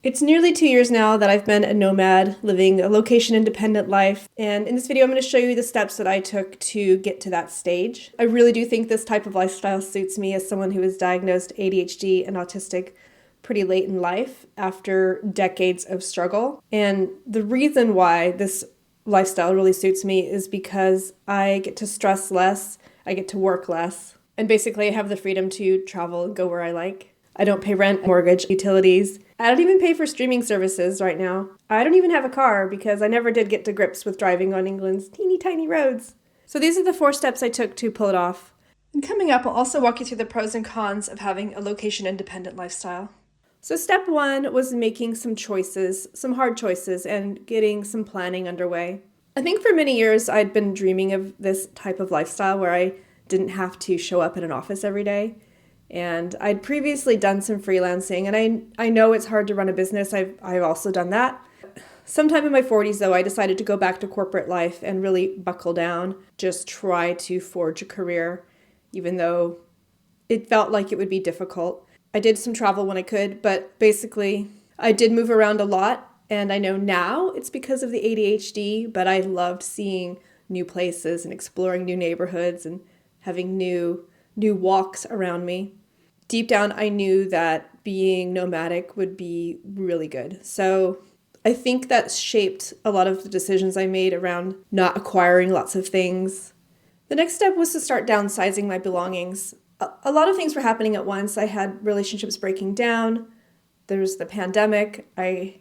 It's nearly 2 years now that I've been a nomad, living a location-independent life, and in this video I'm going to show you the steps that I took to get to that stage. I really do think this type of lifestyle suits me as someone who was diagnosed ADHD and autistic pretty late in life after decades of struggle. And the reason why this lifestyle really suits me is because I get to stress less, I get to work less, and basically I have the freedom to travel and go where I like. I don't pay rent, mortgage, utilities. I don't even pay for streaming services right now. I don't even have a car because I never did get to grips with driving on England's teeny tiny roads. So these are the 4 steps I took to pull it off. And coming up, I'll also walk you through the pros and cons of having a location-independent lifestyle. So step 1 was making some choices, some hard choices, and getting some planning underway. I think for many years I'd been dreaming of this type of lifestyle where I didn't have to show up in an office every day. And I'd previously done some freelancing, and I know it's hard to run a business. I've also done that. Sometime in my 40s, though, I decided to go back to corporate life and really buckle down, just try to forge a career, even though it felt like it would be difficult. I did some travel when I could, but basically I did move around a lot, and I know now it's because of the ADHD, but I loved seeing new places and exploring new neighborhoods and having new walks around me. Deep down, I knew that being nomadic would be really good. So I think that shaped a lot of the decisions I made around not acquiring lots of things. The next step was to start downsizing my belongings. A lot of things were happening at once. I had relationships breaking down. There was the pandemic. I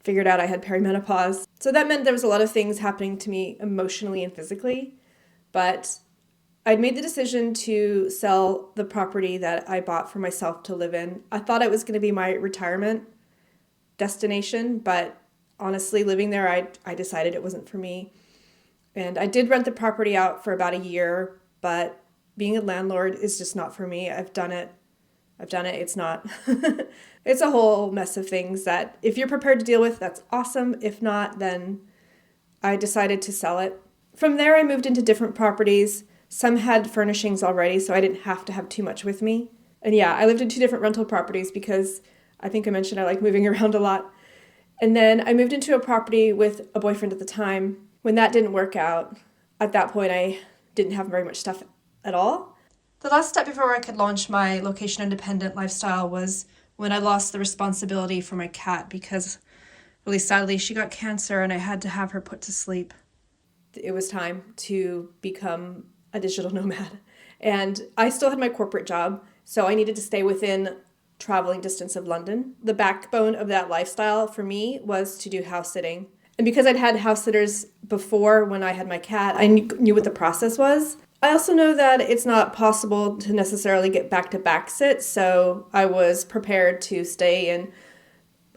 figured out I had perimenopause. So that meant there was a lot of things happening to me emotionally and physically. But I'd made the decision to sell the property that I bought for myself to live in. I thought it was going to be my retirement destination, but honestly, living there, I decided it wasn't for me. And I did rent the property out for about a year, but being a landlord is just not for me. I've done it. It's not. It's a whole mess of things that if you're prepared to deal with, that's awesome. If not, then I decided to sell it. From there, I moved into different properties. Some had furnishings already, so I didn't have to have too much with me. And yeah, I lived in 2 different rental properties because I think I mentioned I like moving around a lot. And then I moved into a property with a boyfriend at the time. When that didn't work out, at that point I didn't have very much stuff at all. The last step before I could launch my location-independent lifestyle was when I lost the responsibility for my cat because, really sadly, she got cancer and I had to have her put to sleep. It was time to become a digital nomad. And I still had my corporate job, so I needed to stay within traveling distance of London. The backbone of that lifestyle for me was to do house sitting. And because I'd had house sitters before when I had my cat, I knew what the process was. I also know that it's not possible to necessarily get back-to-back sit, so I was prepared to stay in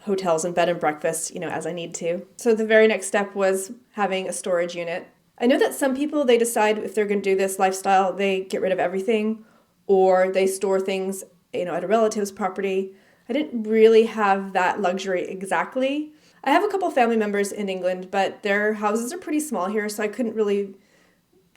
hotels and bed and breakfast, as I need to. So the very next step was having a storage unit. I know that some people, they decide if they're going to do this lifestyle, they get rid of everything or they store things, at a relative's property. I didn't really have that luxury exactly. I have a couple family members in England, but their houses are pretty small here, so I couldn't really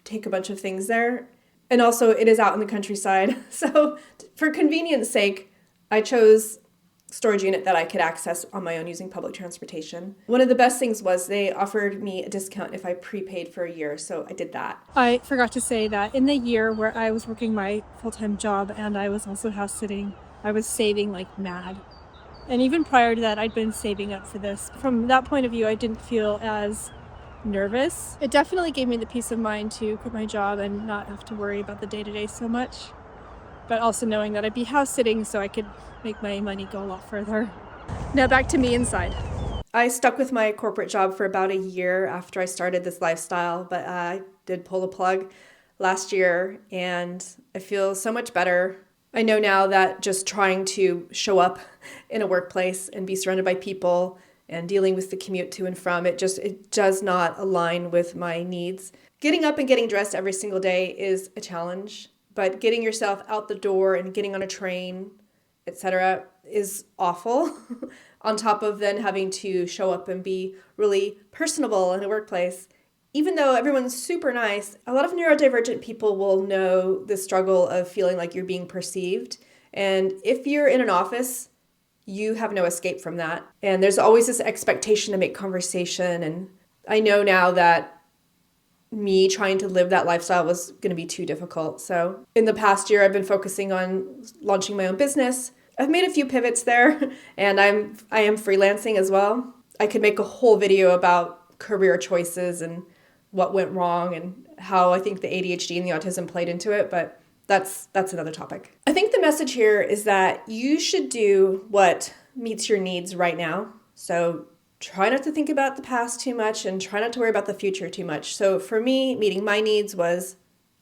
take a bunch of things there. And also, it is out in the countryside. So for convenience sake, I chose storage unit that I could access on my own using public transportation. One of the best things was they offered me a discount if I prepaid for a year, so I did that. I forgot to say that in the year where I was working my full-time job and I was also house sitting, I was saving like mad. And even prior to that, I'd been saving up for this. From that point of view, I didn't feel as nervous. It definitely gave me the peace of mind to quit my job and not have to worry about the day-to-day so much. But also knowing that I'd be house sitting so I could make my money go a lot further. Now back to me inside. I stuck with my corporate job for about a year after I started this lifestyle, but I did pull the plug last year and I feel so much better. I know now that just trying to show up in a workplace and be surrounded by people and dealing with the commute to and from, it does not align with my needs. Getting up and getting dressed every single day is a challenge. But getting yourself out the door and getting on a train, etc., is awful. On top of then having to show up and be really personable in a workplace. Even though everyone's super nice, a lot of neurodivergent people will know the struggle of feeling like you're being perceived. And if you're in an office, you have no escape from that. And there's always this expectation to make conversation. And I know now that me trying to live that lifestyle was going to be too difficult. So in the past year, I've been focusing on launching my own business. I've made a few pivots there, and I am freelancing as well. I could make a whole video about career choices and what went wrong and how I think the ADHD and the autism played into it, but that's another topic. I think the message here is that you should do what meets your needs right now. So try not to think about the past too much and try not to worry about the future too much. So for me, meeting my needs was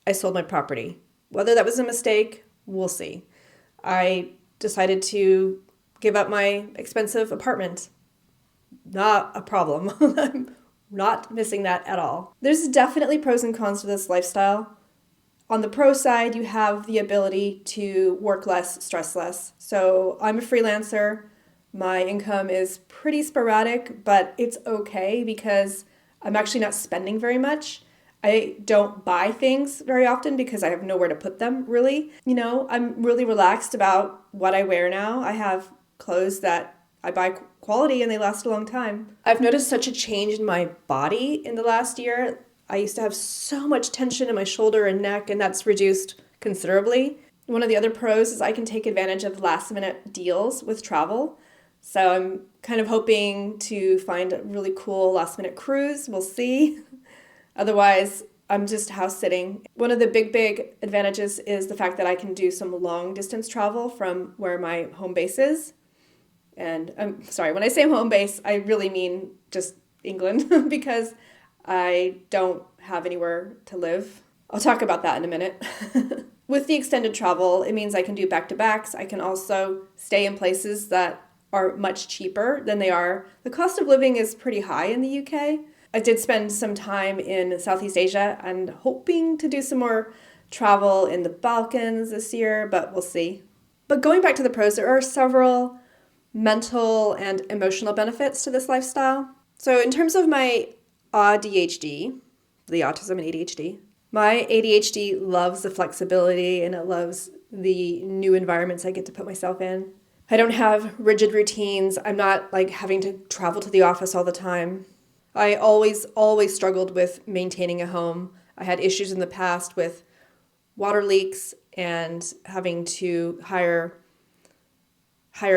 I sold my property. Whether that was a mistake, we'll see. I decided to give up my expensive apartment. Not a problem. I'm not missing that at all. There's definitely pros and cons to this lifestyle. On the pro side, you have the ability to work less, stress less. So I'm a freelancer. My income is pretty sporadic, but it's okay because I'm actually not spending very much. I don't buy things very often because I have nowhere to put them, really. You know, I'm really relaxed about what I wear now. I have clothes that I buy quality and they last a long time. I've noticed such a change in my body in the last year. I used to have so much tension in my shoulder and neck, and that's reduced considerably. One of the other pros is I can take advantage of last-minute deals with travel. So I'm kind of hoping to find a really cool last-minute cruise. We'll see. Otherwise, I'm just house sitting. One of the big advantages is the fact that I can do some long-distance travel from where my home base is. And I'm sorry, when I say home base, I really mean just England because I don't have anywhere to live. I'll talk about that in a minute. With the extended travel, it means I can do back-to-backs. I can also stay in places that are much cheaper than they are. The cost of living is pretty high in the UK. I did spend some time in Southeast Asia and hoping to do some more travel in the Balkans this year, but we'll see. But going back to the pros, there are several mental and emotional benefits to this lifestyle. So in terms of my AuDHD, the autism and ADHD, my ADHD loves the flexibility and it loves the new environments I get to put myself in. I don't have rigid routines. I'm not like having to travel to the office all the time. I always struggled with maintaining a home. I had issues in the past with water leaks and having to hire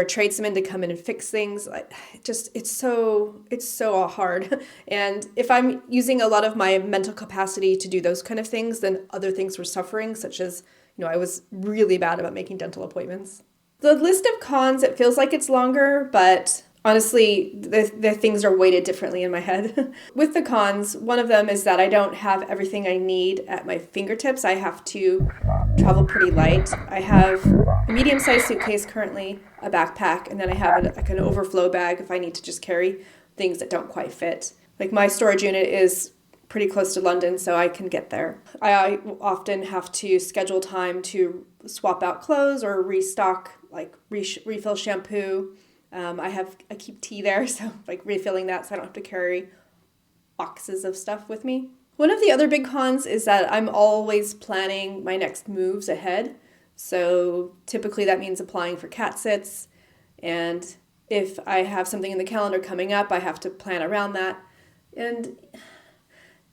tradesmen to come in and fix things. It's so hard. And if I'm using a lot of my mental capacity to do those kind of things, then other things were suffering, such as, I was really bad about making dental appointments. The list of cons, it feels like it's longer, but honestly, the things are weighted differently in my head. With the cons, one of them is that I don't have everything I need at my fingertips. I have to travel pretty light. I have a medium-sized suitcase currently, a backpack, and then I have an overflow bag if I need to just carry things that don't quite fit. Like my storage unit is pretty close to London, so I can get there. I often have to schedule time to swap out clothes or restock, like refill shampoo. I keep tea there, so like refilling that so I don't have to carry boxes of stuff with me. One of the other big cons is that I'm always planning my next moves ahead. So typically that means applying for cat sits, and if I have something in the calendar coming up, I have to plan around that. And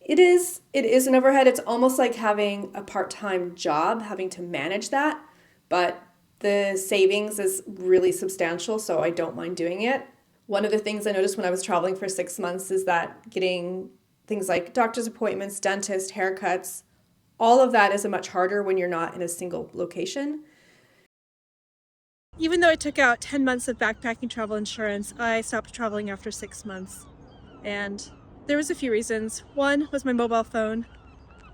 it is an overhead. It's almost like having a part-time job, having to manage that, but the savings is really substantial, so I don't mind doing it. One of the things I noticed when I was traveling for 6 months is that getting things like doctor's appointments, dentist, haircuts, all of that is much harder when you're not in a single location. Even though I took out 10 months of backpacking travel insurance, I stopped traveling after 6 months. And there was a few reasons. One was my mobile phone.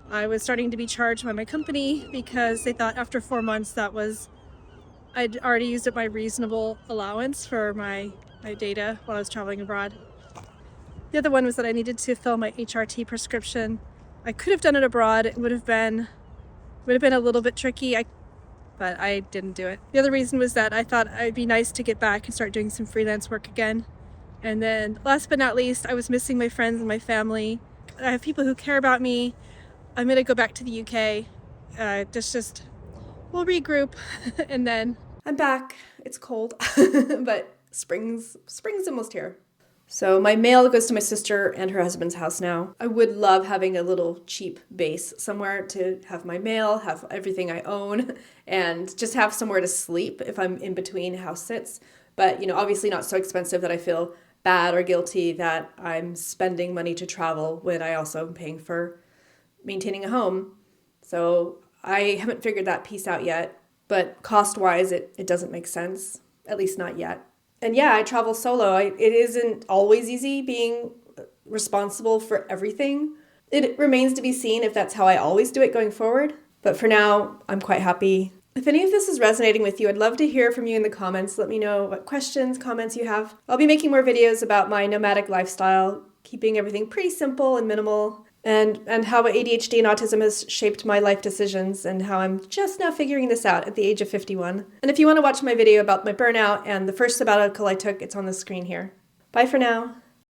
I was starting to be charged by my company because they thought after 4 months I'd already used up my reasonable allowance for my data while I was traveling abroad. The other one was that I needed to fill my HRT prescription. I could have done it abroad. It would have been a little bit tricky, but I didn't do it. The other reason was that I thought it'd be nice to get back and start doing some freelance work again. And then last but not least, I was missing my friends and my family. I have people who care about me. I'm gonna go back to the UK. We'll regroup and then I'm back. It's cold, but spring's almost here. So my mail goes to my sister and her husband's house now. I would love having a little cheap base somewhere to have my mail, have everything I own, and just have somewhere to sleep if I'm in between house sits. But, obviously not so expensive that I feel bad or guilty that I'm spending money to travel when I also am paying for maintaining a home. So I haven't figured that piece out yet, but cost-wise, it doesn't make sense, at least not yet. And yeah, I travel solo. It isn't always easy being responsible for everything. It remains to be seen if that's how I always do it going forward. But for now, I'm quite happy. If any of this is resonating with you, I'd love to hear from you in the comments. Let me know what questions, comments you have. I'll be making more videos about my nomadic lifestyle, keeping everything pretty simple and minimal, and how ADHD and autism has shaped my life decisions and how I'm just now figuring this out at the age of 51. And if you want to watch my video about my burnout and the first sabbatical I took, it's on the screen here. Bye for now.